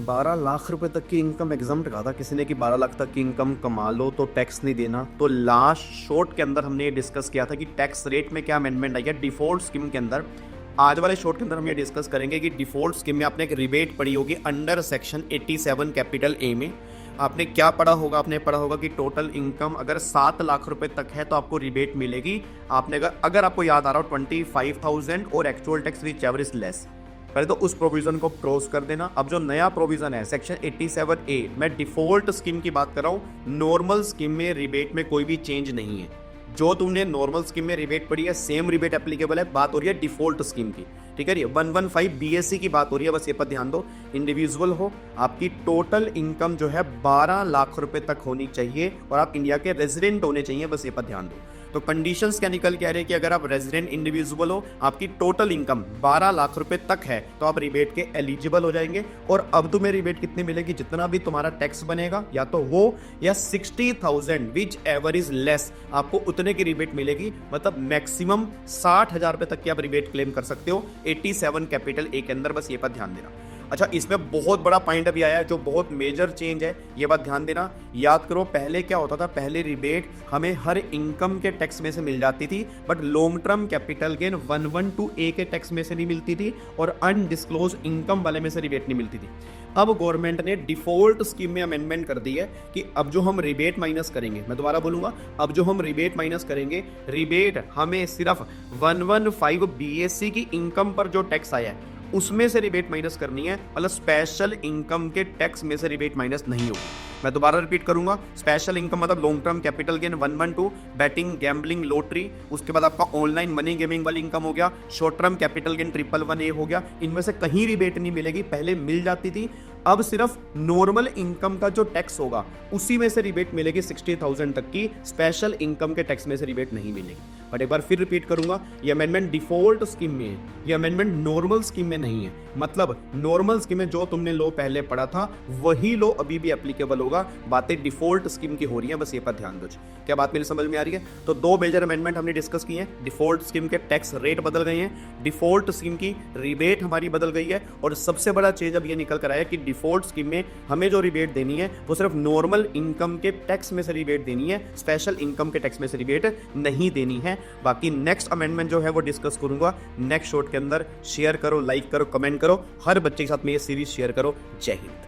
12 लाख रुपए तक की इनकम एग्जाम रखा था किसी ने कि 12 लाख तक की इनकम कमा लो तो टैक्स नहीं देना। तो लास्ट शॉर्ट के अंदर हमने ये डिस्कस किया था कि टैक्स रेट में क्या अमेंडमेंट आई है डिफॉल्ट स्कीम के अंदर। आज वाले शॉर्ट के अंदर हम ये डिस्कस करेंगे कि डिफॉल्ट स्कीम में आपने एक रिबेट पढ़ी होगी अंडर सेक्शन 87 कैपिटल ए में। आपने क्या पढ़ा होगा? आपने पढ़ा होगा कि टोटल इनकम अगर 7 लाख रुपए तक है तो आपको रिबेट मिलेगी। आपने अगर आपको याद आ रहा हो 25,000 और actual tax which ever is less, पहले तो उस प्रोविजन को क्रॉस कर देना। अब जो नया प्रोविजन है सेक्शन 87A, मैं डिफॉल्ट स्कीम की बात कर रहा हूँ। नॉर्मल स्कीम में रिबेट में कोई भी चेंज नहीं है। जो तुमने नॉर्मल स्कीम में रिबेट पड़ी है सेम रिबेट एप्लीकेबल है। बात हो रही है डिफॉल्ट स्कीम की, ठीक है। 115 BSc की बात हो रही है, बस ये पर ध्यान दो। इंडिविजुअल हो, आपकी टोटल इनकम जो है 12 लाख रुपए तक होनी चाहिए और आप इंडिया के रेजिडेंट होने चाहिए, बस ये पर ध्यान दो। तो कंडीशंस क्या निकल के आ रहे हैं कि अगर आप रेजिडेंट इंडिविजुअल हो, आपकी टोटल इनकम 12 लाख रुपए तक है तो आप रिबेट के एलिजिबल हो जाएंगे। और अब तुम्हें रिबेट कितनी मिलेगी? जितना भी तुम्हारा टैक्स बनेगा या तो वो या 60,000 विच एवर इज लेस, आपको उतने की रिबेट मिलेगी। मतलब मैक्सिमम 60,000 रुपए तक की आप रिबेट क्लेम कर सकते हो 87 कैपिटल ए के अंदर, बस ये पर ध्यान देना। अच्छा, इसमें बहुत बड़ा पॉइंट अभी आया है जो बहुत मेजर चेंज है, ये बात ध्यान देना। याद करो पहले क्या होता था, पहले रिबेट हमें हर इनकम के टैक्स में से मिल जाती थी, but long term capital gain 112A के टैक्स में से नहीं मिलती थी और अनडिस्क्लोज इनकम वाले में से रिबेट नहीं मिलती थी। अब गवर्नमेंट ने डिफॉल्ट स्कीम में अमेंडमेंट कर दी है कि अब जो हम रिबेट माइनस करेंगे, मैं दोबारा बोलूंगा, अब जो हम रिबेट माइनस करेंगे, रिबेट हमें सिर्फ 115 BSc की इनकम पर जो टैक्स आया है उसमें से रिबेट माइनस करनी है। मतलब स्पेशल इनकम के टैक्स में से रिबेट माइनस नहीं होगी। मैं दोबारा रिपीट करूंगा, स्पेशल इनकम मतलब long term capital gain 112, batting, gambling, lottery, उसके बाद आपका ऑनलाइन मनी गेमिंग वाली इनकम हो गया, short term capital gain 111A हो गया। इनमें से कहीं रिबेट नहीं मिलेगी, पहले मिल जाती थी। अब सिर्फ नॉर्मल इनकम का जो टैक्स होगा उसी में से रिबेट मिलेगी 60,000 तक की, स्पेशल इनकम के टैक्स में से रिबेट नहीं मिलेगी। बट एक बार फिर रिपीट करूंगा, ये अमेंडमेंट डिफॉल्ट स्कीम में है, ये अमेंडमेंट नॉर्मल स्कीम में नहीं है। मतलब नॉर्मल स्कीम में जो तुमने लो पहले पढ़ा था वही लो अभी भी एप्लीकेबल होगा। बातें डिफॉल्ट स्कीम की हो रही है, बस ये पर ध्यान दो। क्या बात मेरी समझ में आ रही है? तो दो मेजर अमेंडमेंट हमने डिस्कस किए हैं। डिफॉल्ट स्कीम के टैक्स रेट बदल गए हैं, डिफॉल्ट स्कीम की रिबेट हमारी बदल गई है, और सबसे बड़ा चेंज अब ये निकल कर आया कि डिफॉल्ट स्कीम में हमें जो रिबेट देनी है वो सिर्फ नॉर्मल इनकम के टैक्स में से रिबेट देनी है, स्पेशल इनकम के टैक्स में से रिबेट नहीं देनी है। बाकी नेक्स्ट अमेंडमेंट जो है वो डिस्कस करूंगा नेक्स्ट शॉर्ट के अंदर। शेयर करो, लाइक करो, कमेंट करो, हर बच्चे के साथ में ये सीरीज शेयर करो। जय हिंद।